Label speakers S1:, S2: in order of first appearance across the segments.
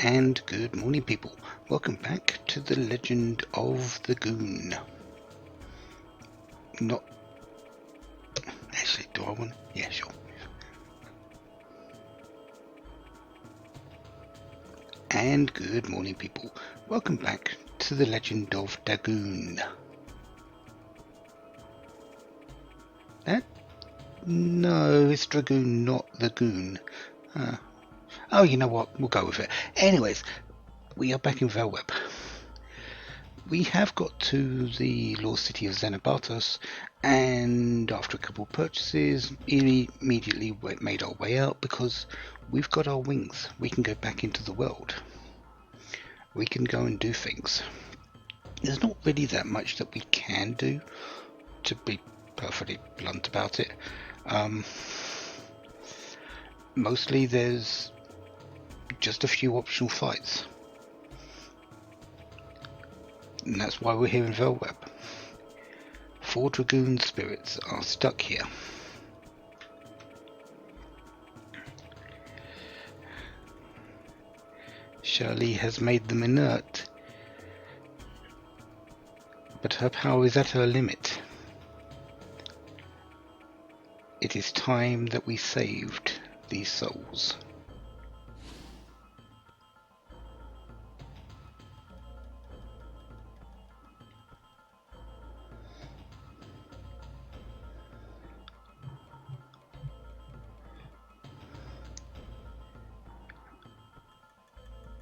S1: And good morning, people. Welcome back to the Legend of the Goon. Not actually, do I want? Yeah, sure. And good morning, people. Welcome back to the Legend of Dragoon. No, it's Dragoon, not the Goon. Oh, you know what? We'll go with it. Anyways, we are back in Velweb. We have got to the lost city of Xenobartos, and after a couple of purchases, immediately made our way out because we've got our wings. We can go back into the world. We can go and do things. There's not really that much that we can do, to be perfectly blunt about it. Mostly there's just a few optional fights. And that's why we're here in Velweb. 4 Dragoon spirits are stuck here. Shirley has made them inert, but her power is at her limit. It is time that we saved these souls.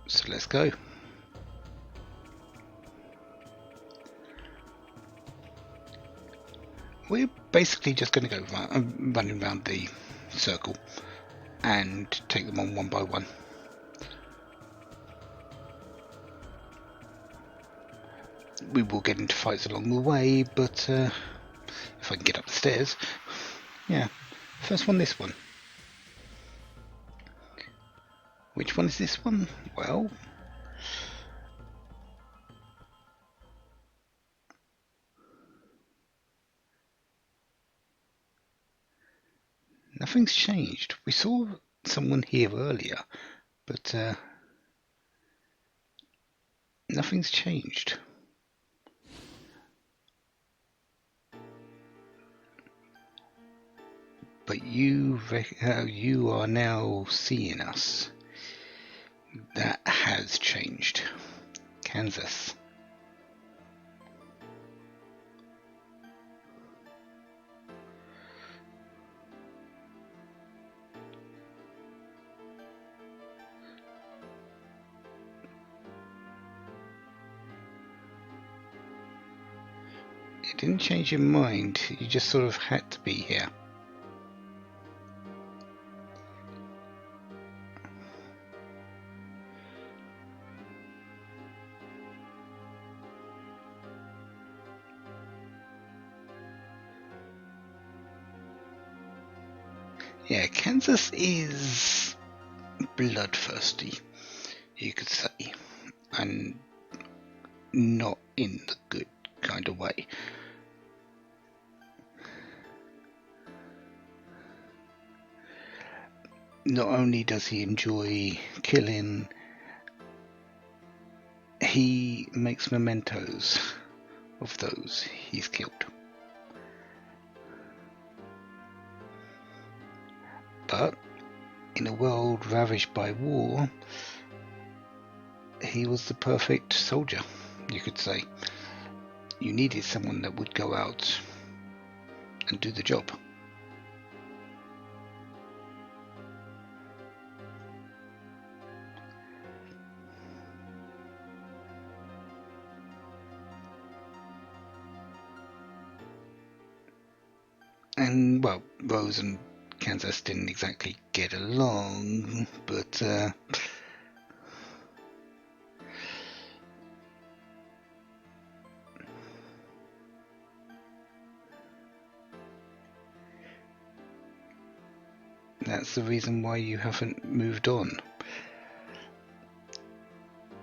S1: So let's go. We're basically just going to go running around the circle and take them on one by one. We will get into fights along the way, but if I can get up the stairs. Yeah, first one, this one. Which one is this one? Well, nothing's changed. We saw someone here earlier, but nothing's changed. But you are now seeing us. That has changed. Kansas. It didn't change your mind. You just sort of had to be here. Yeah, Kansas is bloodthirsty, you could say, and not in the good kind of way. Not only does he enjoy killing, he makes mementos of those he's killed. But in a world ravaged by war, he was the perfect soldier, you could say. You needed someone that would go out and do the job. And, well, Rose and Kansas didn't exactly get along, but that's the reason why you haven't moved on.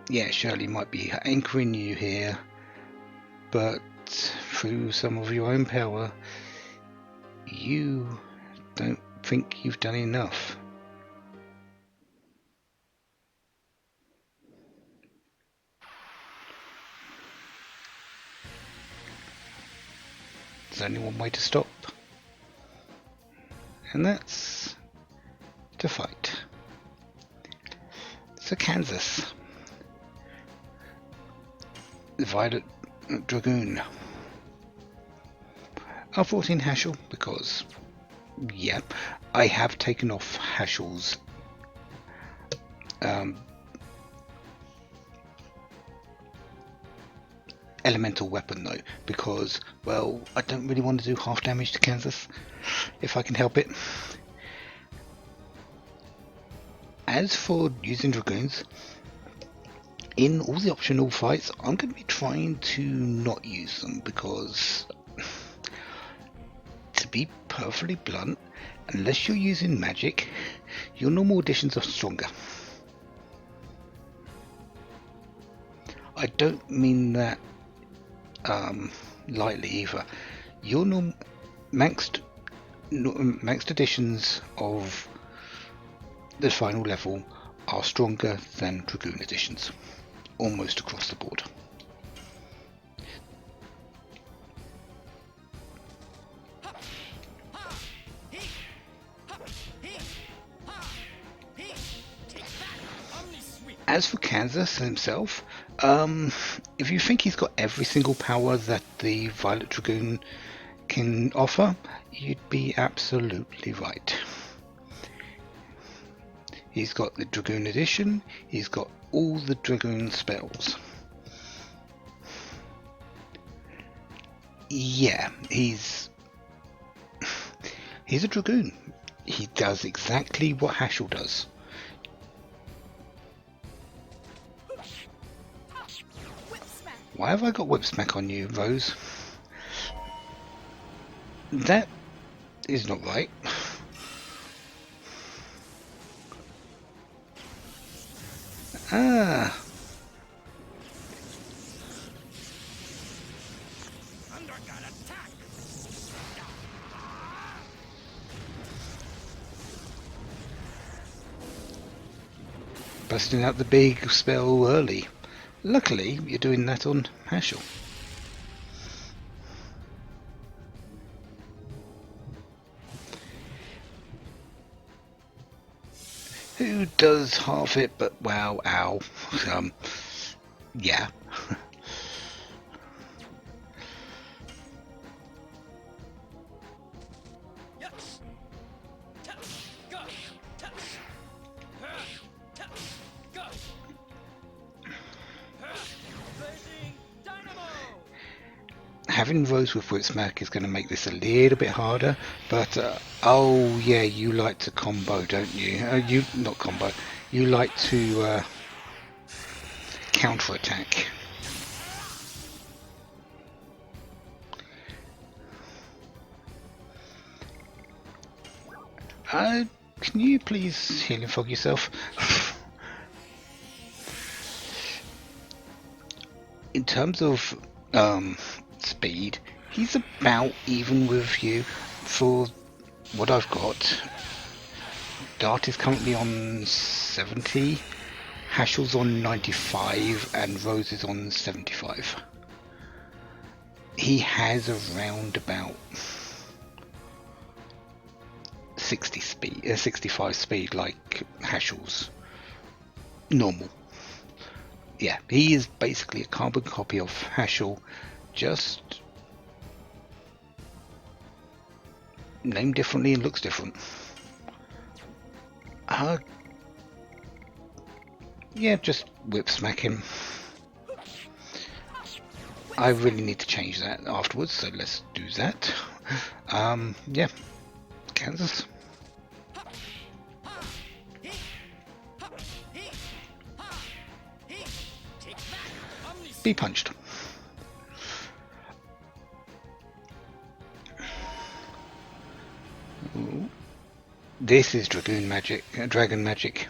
S1: Yeah, Shirley might be anchoring you here, but through some of your own power, you don't think you've done enough. There's only one way to stop, and that's to fight. So Kansas, the Violet Dragoon. I've brought in Hashel because, yeah, I have taken off Hashel's elemental weapon though, because, well, I don't really want to do half damage to Kansas if I can help it. As for using Dragoons, in all the optional fights, I'm going to be trying to not use them because, to be perfectly blunt, unless you're using magic, your normal additions are stronger. I don't mean that lightly either. Your maxed editions of the final level are stronger than Dragoon editions, almost across the board. As for Kansas himself, if you think he's got every single power that the Violet Dragoon can offer, you'd be absolutely right. He's got the Dragoon edition, he's got all the Dragoon spells. Yeah, he's a Dragoon. He does exactly what Hashel does. Why have I got Whip Smack on you, Rose? That is not right. Ah. Busting out the big spell early. Luckily, you're doing that on Hashel. Who does half it, but wow, ow. Yeah. Having Rose with Whip Smack is going to make this a little bit harder, but oh yeah, you like to combo, don't you? You not combo. You like to counter attack. Can you please heal and fog yourself? In terms of speed, he's about even with you for what I've got. Dart is currently on 70, Hashel's on 95, and Rose is on 75. He has around about 60 speed, 65 speed, like Hashel's normal. Yeah, he is basically a carbon copy of Hashel, just named differently and looks different. Yeah, just Whip Smack him. I really need to change that afterwards, so let's do that. Yeah, Kansas. Be punched. Ooh. This is Dragoon magic, dragon magic.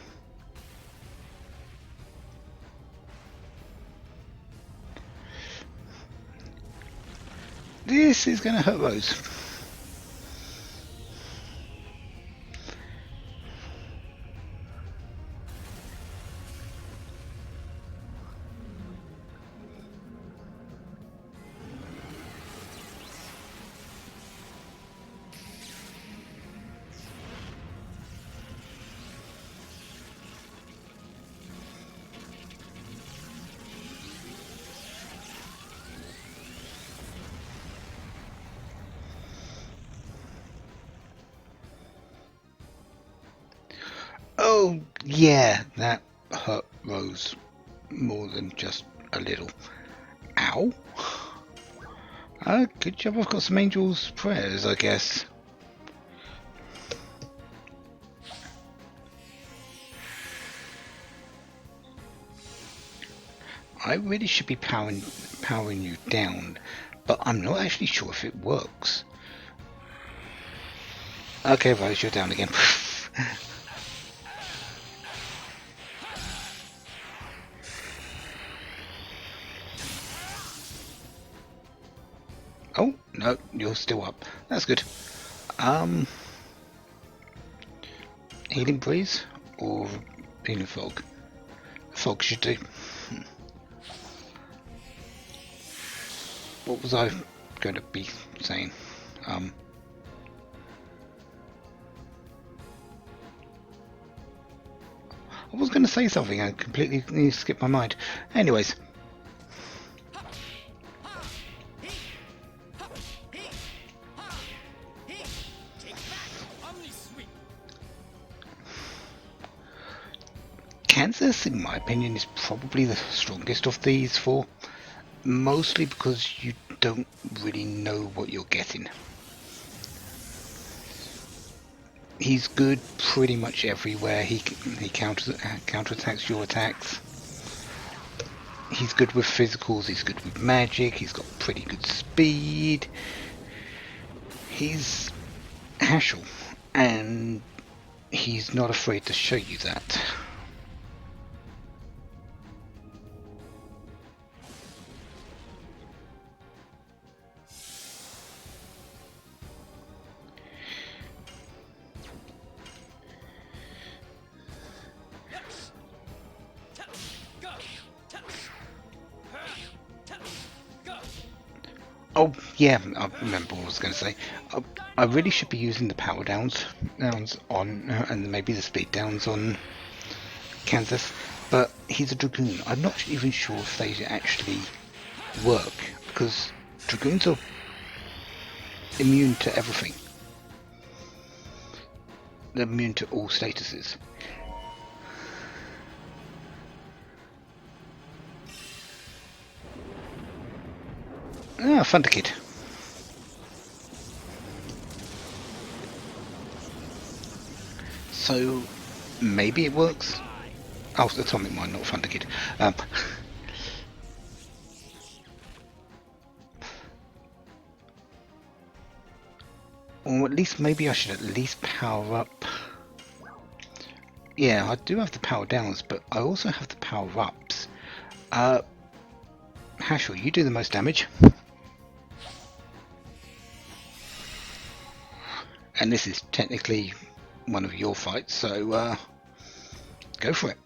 S1: This is going to hurt Rose. Yeah, that hurt Rose more than just a little. Ow. Good job I've got some angel's prayers, I guess. I really should be powering you down, but I'm not actually sure if it works. Okay, Rose, you're down again. Oh, no, you're still up. That's good. Healing breeze or healing fog? Fog should do. What was I going to be saying? I was going to say something, I completely skipped my mind. Anyways. Kansas, in my opinion, is probably the strongest of these four. Mostly because you don't really know what you're getting. He's good pretty much everywhere. He counterattacks your attacks. He's good with physicals, he's good with magic, he's got pretty good speed. He's Hashel, and he's not afraid to show you that. Oh yeah, I remember what I was going to say. I really should be using the power downs on, and maybe the speed downs on Kansas, but he's a Dragoon. I'm not even sure if they actually work, because Dragoons are immune to everything. They're immune to all statuses. Ah, Thunder Kid. So maybe it works. Oh, it's Atomic Mine, not Thunder Kid. Or at least maybe I should at least power up. Yeah, I do have the power downs, but I also have the power ups. Hashel, you do the most damage. And this is technically one of your fights, so go for it.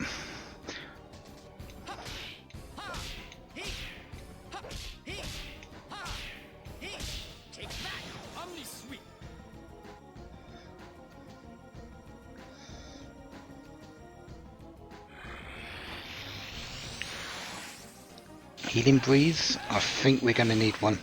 S1: Healing breeze, I think we're going to need one.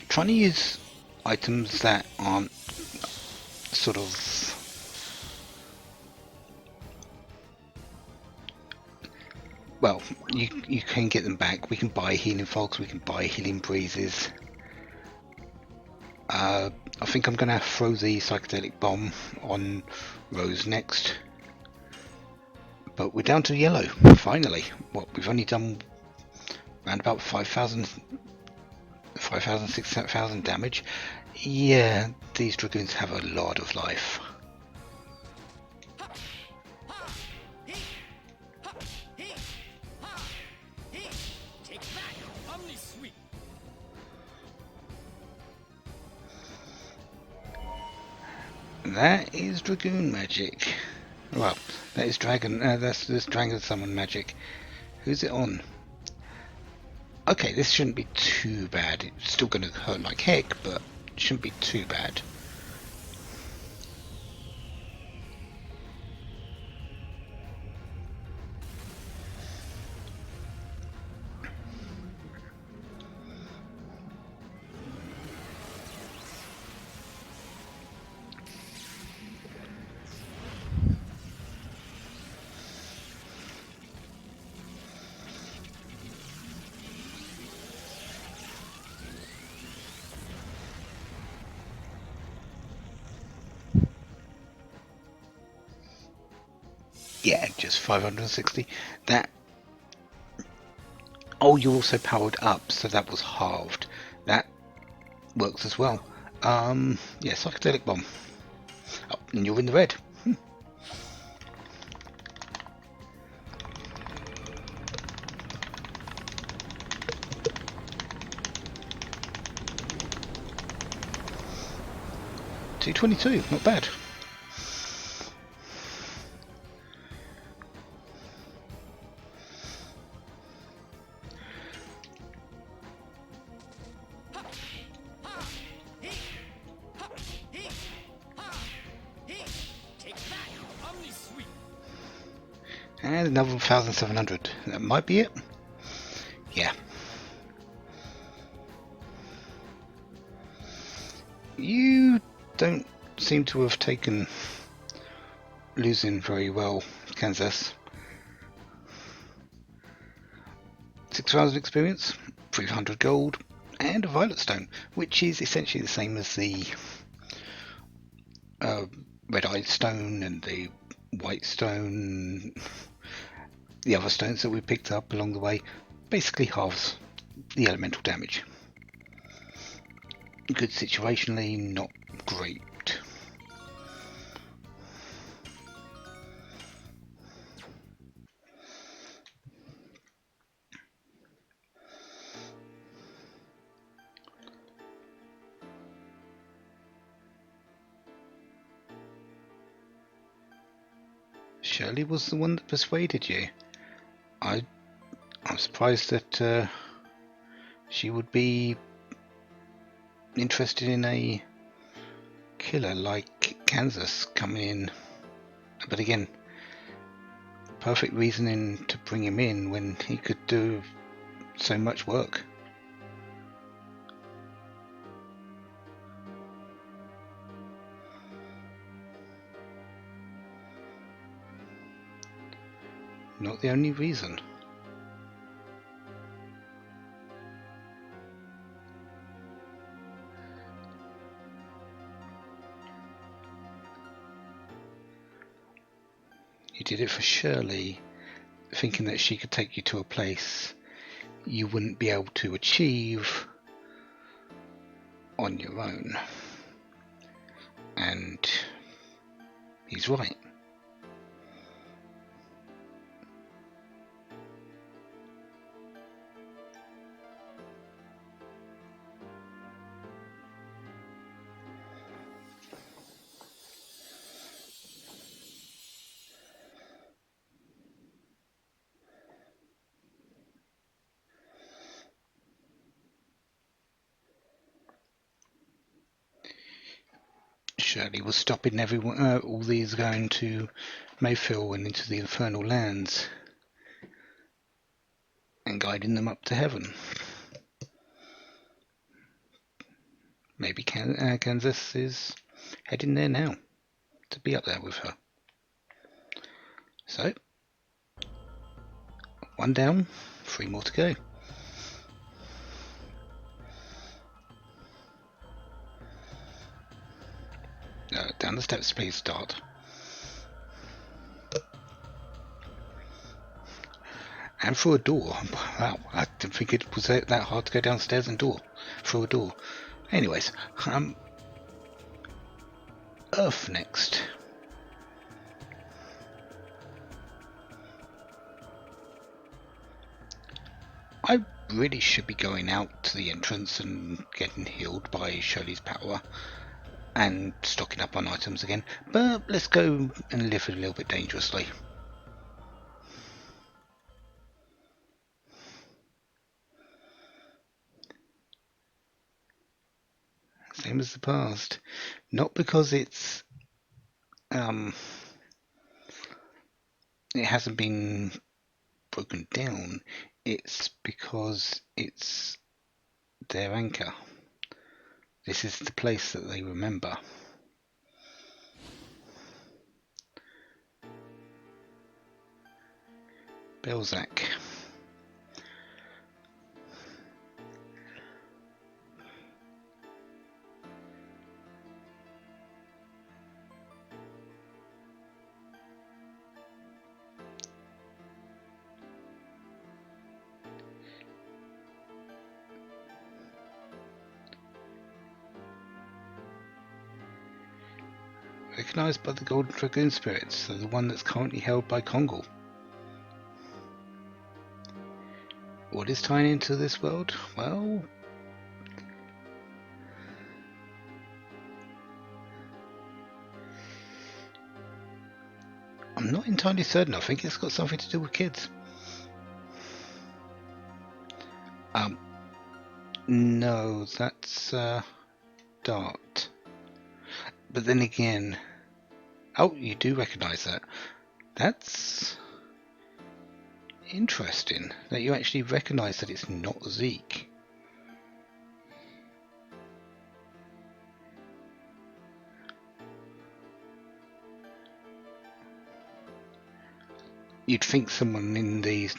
S1: Trying to use items that aren't sort of well, you can get them back. We can buy healing fogs, we can buy healing breezes. I think I'm going to throw the psychedelic bomb on Rose next. But we're down to yellow, finally. What, we've only done around about 5,000, 6,000 damage. Yeah, these Dragoons have a lot of life. That is Dragoon magic. Well, that is Dragon. That's Dragon Summon magic. Who's it on? Okay, this shouldn't be too bad. It's still going to hurt like heck, but it shouldn't be too bad. Yeah, just 560. That. Oh, you also powered up, so that was halved. That works as well. Yeah, psychedelic bomb. Oh, and you're in the red. 222, not bad. And another 1,700. That might be it. Yeah. You don't seem to have taken losing very well, Kansas. 6 hours of experience, 300 gold, and a violet stone, which is essentially the same as the red eye stone and the white stone, the other stones that we picked up along the way. Basically halves the elemental damage. Good situationally, not great. Shirley was the one that persuaded you. I'm surprised that she would be interested in a killer like Kansas coming in. But again, perfect reasoning to bring him in when he could do so much work. Not the only reason. You did it for Shirley, thinking that she could take you to a place you wouldn't be able to achieve on your own. And he's right. Shirley was stopping everyone, all these going to Mayfield and into the infernal lands and guiding them up to heaven. Maybe Kansas is heading there now to be up there with her. So, 1 down, 3 more to go. Down the steps, please start. And through a door. Wow, I didn't think it was that hard to go downstairs and through a door. Anyways, Earth next. I really should be going out to the entrance and getting healed by Shirley's power and stocking up on items again, but let's go and live a little bit dangerously. Same as the past. Not because it hasn't been broken down, it's because it's their anchor. This is the place that they remember. Belzac. recognized by the Golden Dragoon spirits, so the one that's currently held by Kongol. What is tying into this world? Well, I'm not entirely certain. I think it's got something to do with kids. No, that's Dart. But then again, oh, you do recognise that. That's interesting that you actually recognise that it's not Zeke. You'd think someone in the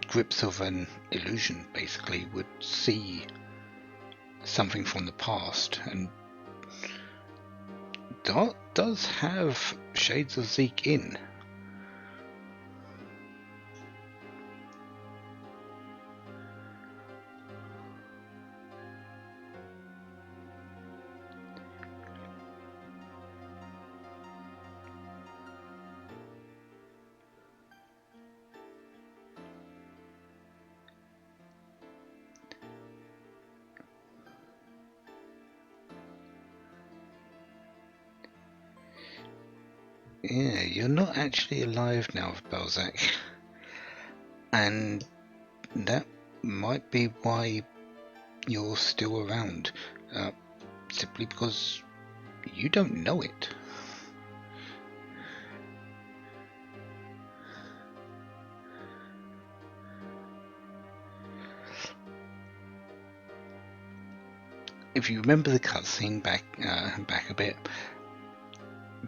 S1: grips of an illusion basically would see something from the past, and Dart does have shades of Zeke in. Yeah, you're not actually alive now, Belzac. And that might be why you're still around. Simply because you don't know it. If you remember the cutscene back a bit,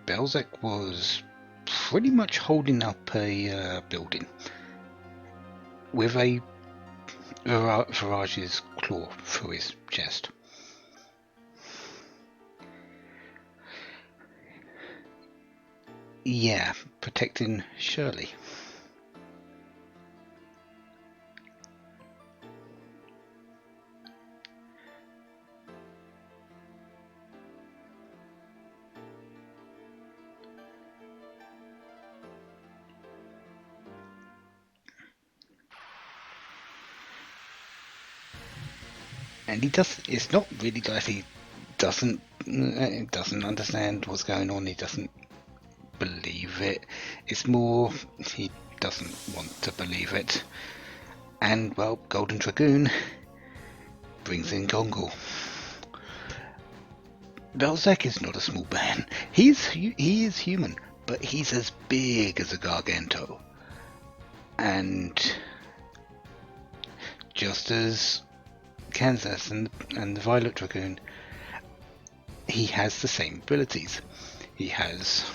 S1: Belzac was pretty much holding up a building with a Virage's claw through his chest. Yeah, protecting Shirley. And he does. It's not really that he doesn't understand what's going on. He doesn't believe it. It's more he doesn't want to believe it. And well, Golden Dragoon brings in Kongol. Belzac is not a small man. He is human, but he's as big as a Garganto. And just as Kansas and the Violet Dragoon, he has the same abilities. He has,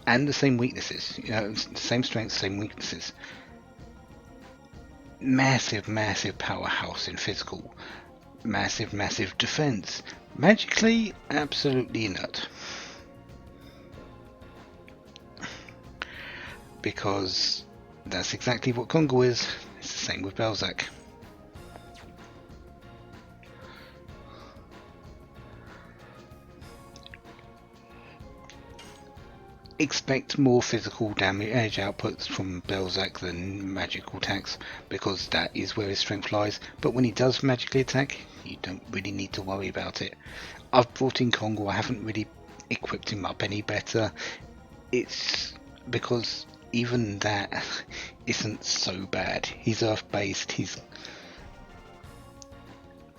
S1: and the same weaknesses. You know, the same strengths, same weaknesses. Massive powerhouse in physical. Massive defense. Magically, absolutely inert. Because that's exactly what Kongol is. It's the same with Belzac. Expect more physical damage outputs from Belzac than magical attacks, because that is where his strength lies. But when he does magically attack, you don't really need to worry about it. I've brought in Kongol. I haven't really equipped him up any better. It's because even that isn't so bad. He's earth-based.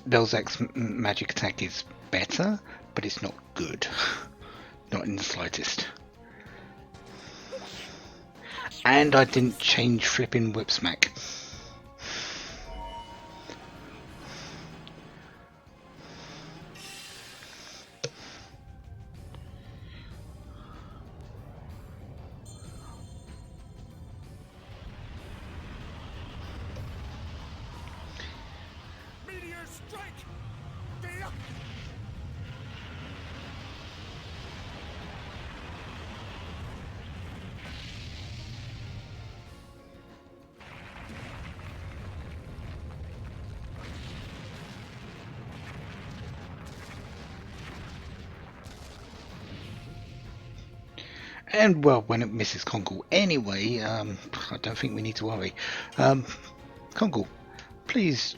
S1: Belzac's magic attack is better, but it's not good. Not in the slightest. And I didn't change flipping whip smack.
S2: Meteor strike!
S1: And well, when it misses Kongol anyway, I don't think we need to worry. Kongol, please.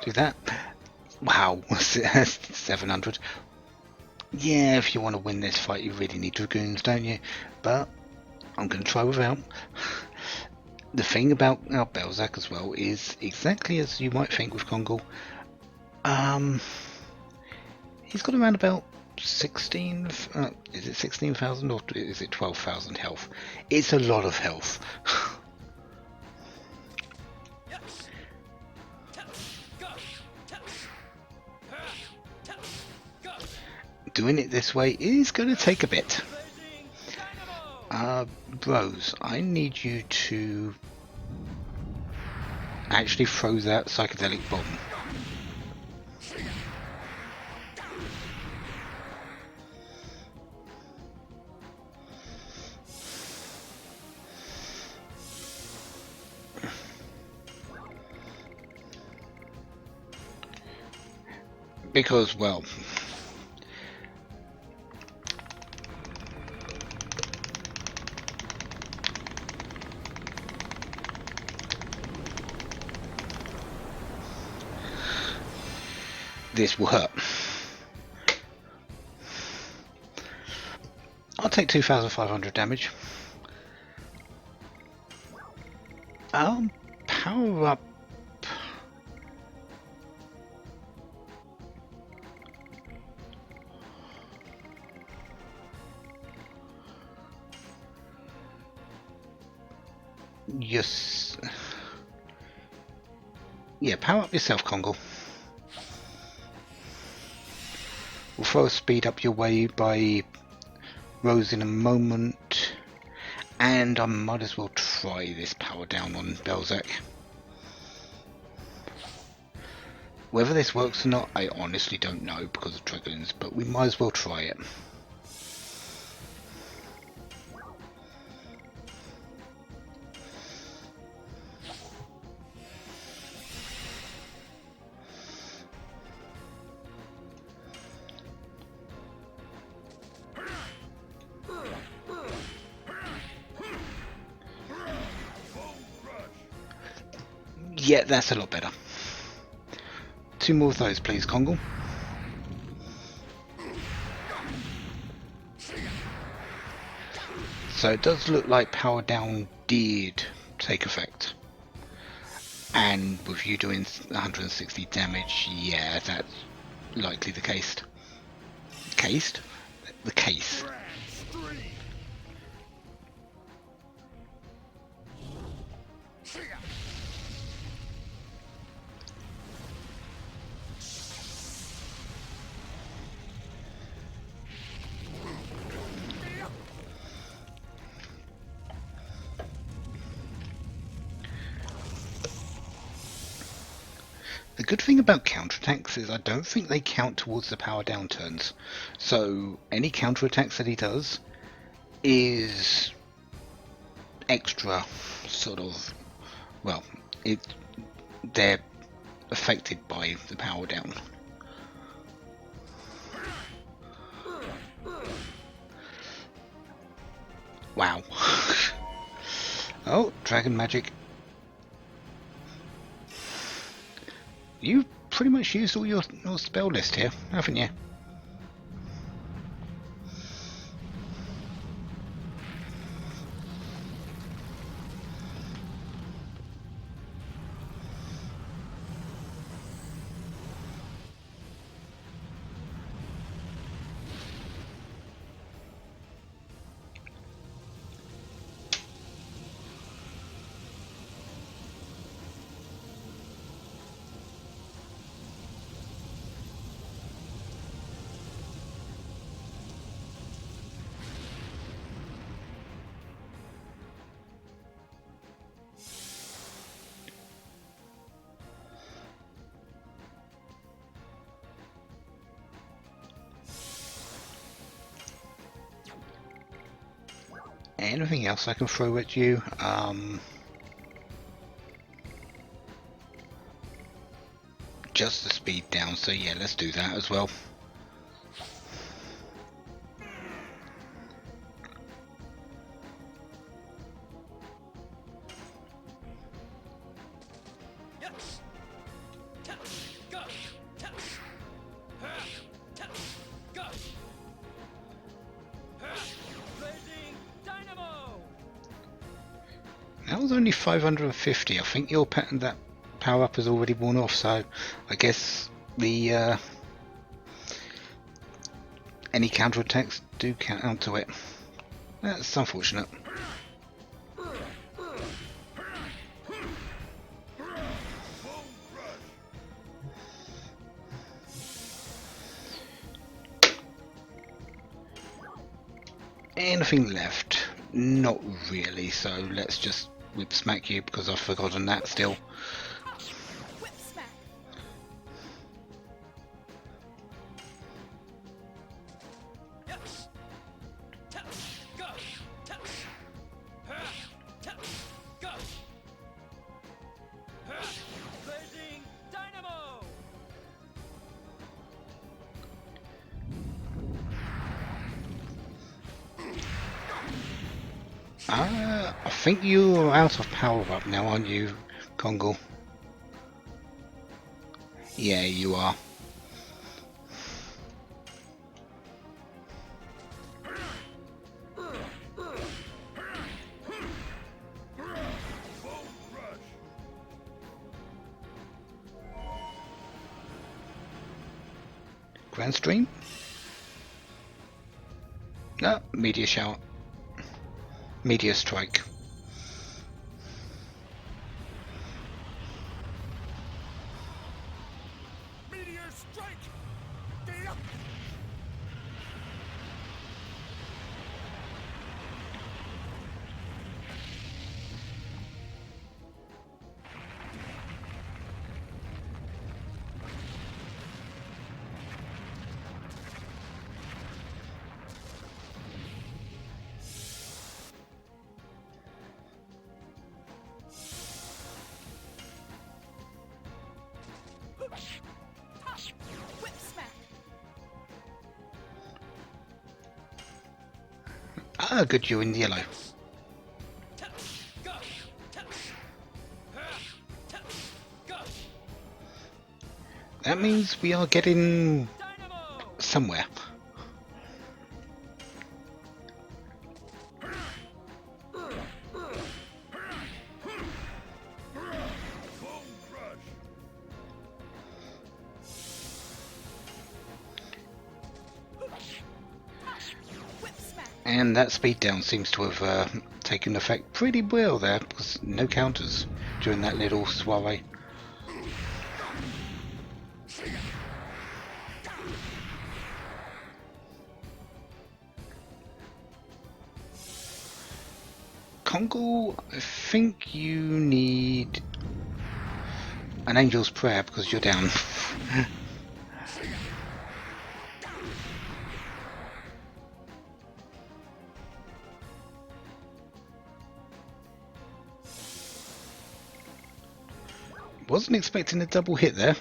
S1: Do that. Wow, 700. Yeah, if you want to win this fight, you really need dragoons, don't you? But I'm going to try without. The thing about our Belzak as well is exactly as you might think with Kongol. He's got around about 16. Is it 16,000 or is it 12,000 health? It's a lot of health. Doing it this way is going to take a bit. Bros, I need you to actually throw that psychedelic bomb. Because, well, this will hurt. I'll take 2,500 damage. Power up. Yes. Yeah, power up yourself, Kongol. We'll throw a speed up your way by Rose in a moment. And I might as well try this power down on Belzak. Whether this works or not, I honestly don't know because of Dragoons, but we might as well try it. Yeah, that's a lot better. 2 more of those, please, Kongol. So it does look like power down did take effect. And with you doing 160 damage, yeah, that's likely the case. Cased? The case. The good thing about counterattacks is I don't think they count towards the power down turns. So any counterattacks that he does is extra sort of, well, they're affected by the power down. Wow. Oh, dragon magic. You've pretty much used all your spell list here, haven't you? Anything else I can throw at you? adjust the speed down, so yeah, let's do that as well. That was only 550. I think your pattern, that power up has already worn off, so I guess the any counterattacks do count to it. That's unfortunate. Anything left? Not really, so let's just whip smack you because I've forgotten that still. I think you're out of power up now, aren't you, Kongo? Yeah, you are. Grand stream? No, meteor shower. Meteor strike.
S2: Meteor strike! Get up!
S3: Whip smack.
S1: Ah, good, you're in the yellow. That means we are getting somewhere. And that speed down seems to have taken effect pretty well there, because no counters during that little soiree. Kongo, I think you need an angel's prayer because you're down. Wasn't expecting a double hit there.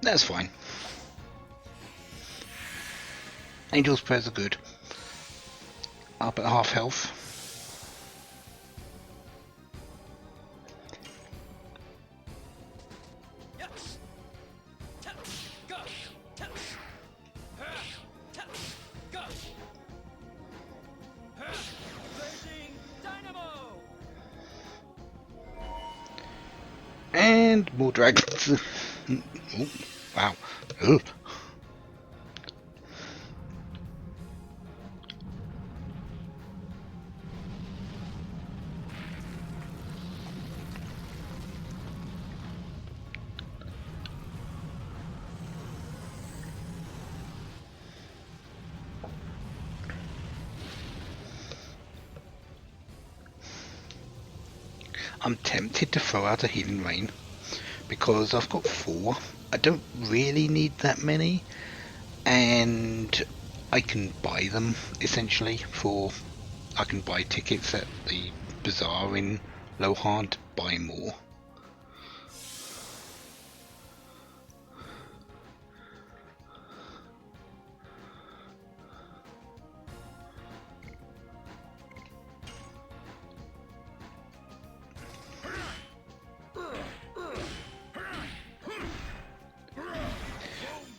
S1: That's fine. Angel's prayers are good. Up at half health. And more dragons. Oh, wow. Ugh. I'm tempted to throw out a healing rain because I've got 4. I don't really need that many, and I can buy them essentially I can buy tickets at the bazaar in Lohan to buy more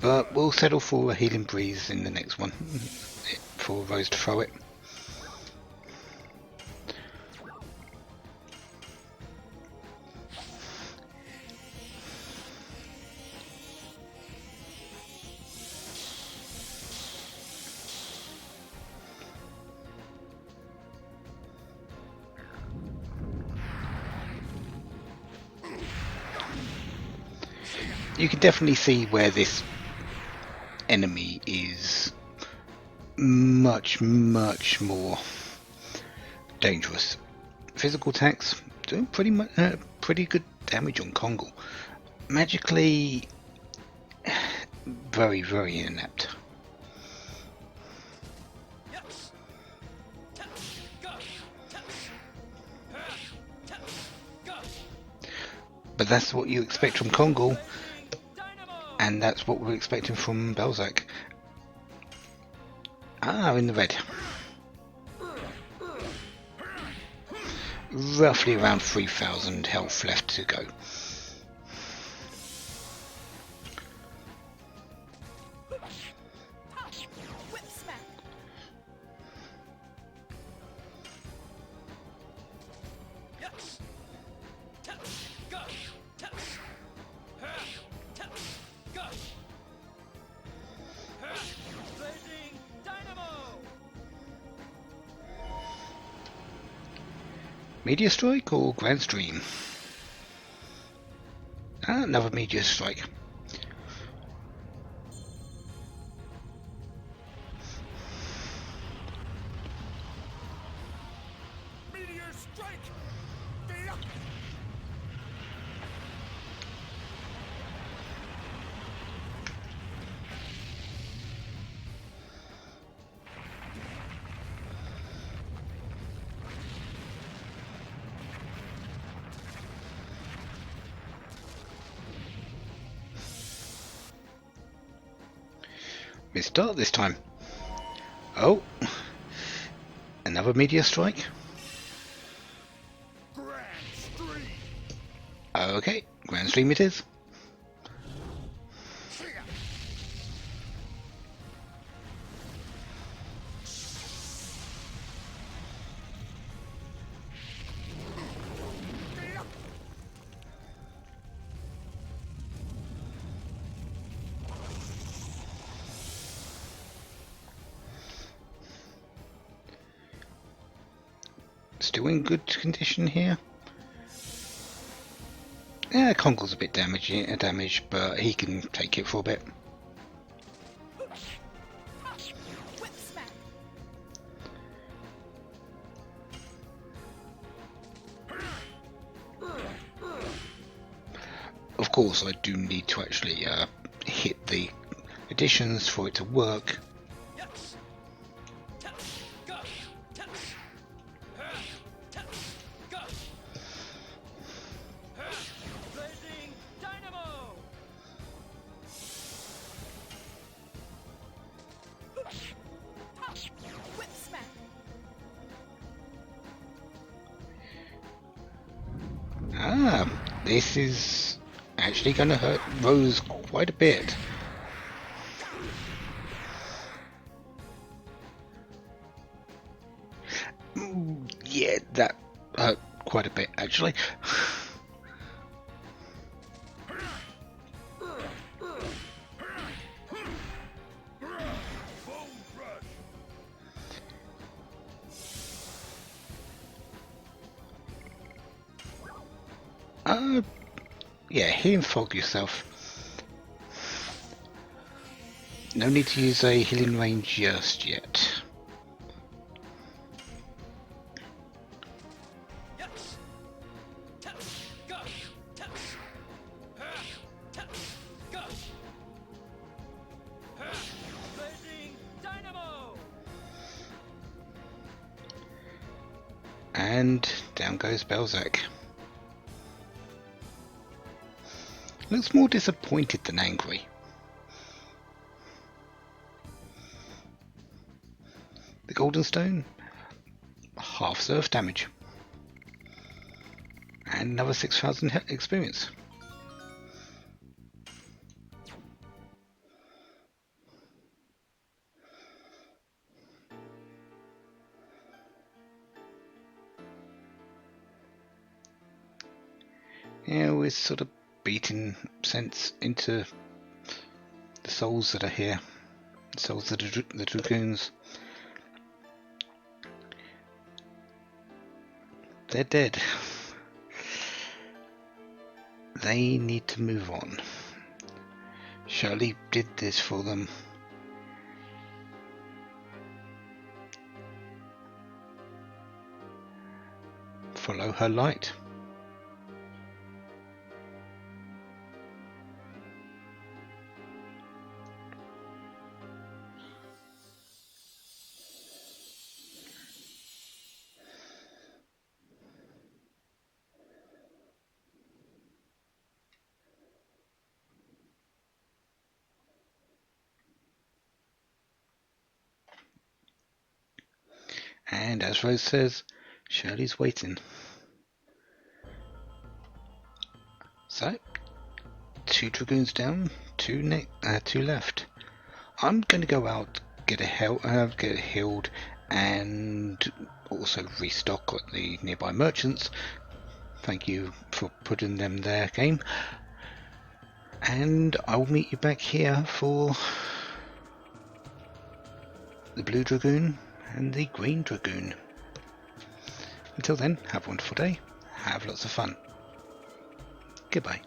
S1: But we'll settle for a healing breeze in the next one for Rose to throw it. You can definitely see where this enemy is much more dangerous. Physical attacks doing pretty good damage on Kongle. Magically, very inept. But that's what you expect from Kongle, and that's what we're expecting from Belzac. Ah, in the red. Roughly around 3,000 health left to go. Meteor Strike or Grand Stream? Ah, another Meteor Strike.
S2: Meteor strike! Get up!
S1: Mistart this time. Oh, another Meteor Strike.
S2: Grand stream!
S1: Okay, Grand Stream it is. Still in good condition here. Yeah, Kongle's a bit damaged, but he can take it for a bit. Of course, I do need to actually hit the additions for it to work. Ah, this is actually going to hurt Rose quite a bit. Yeah, that hurt quite a bit actually. Yeah, healing fog yourself. No need to use a healing range just yet. And down goes Belzac. Looks more disappointed than angry. The Golden Stone, half earth damage. And another 6,000 experience. now is sort of beating sense into the souls that are here, the souls of the dragoons. They're dead. They need to move on. Shirley did this for them. Follow her light. And as Rose says, Shirley's waiting. So, 2 dragoons down, 2 left. I'm going to go out, get healed, and also restock at the nearby merchants. Thank you for putting them there, game. And I will meet you back here for the Blue Dragoon and the Green Dragoon. Until then, have a wonderful day, have lots of fun. Goodbye.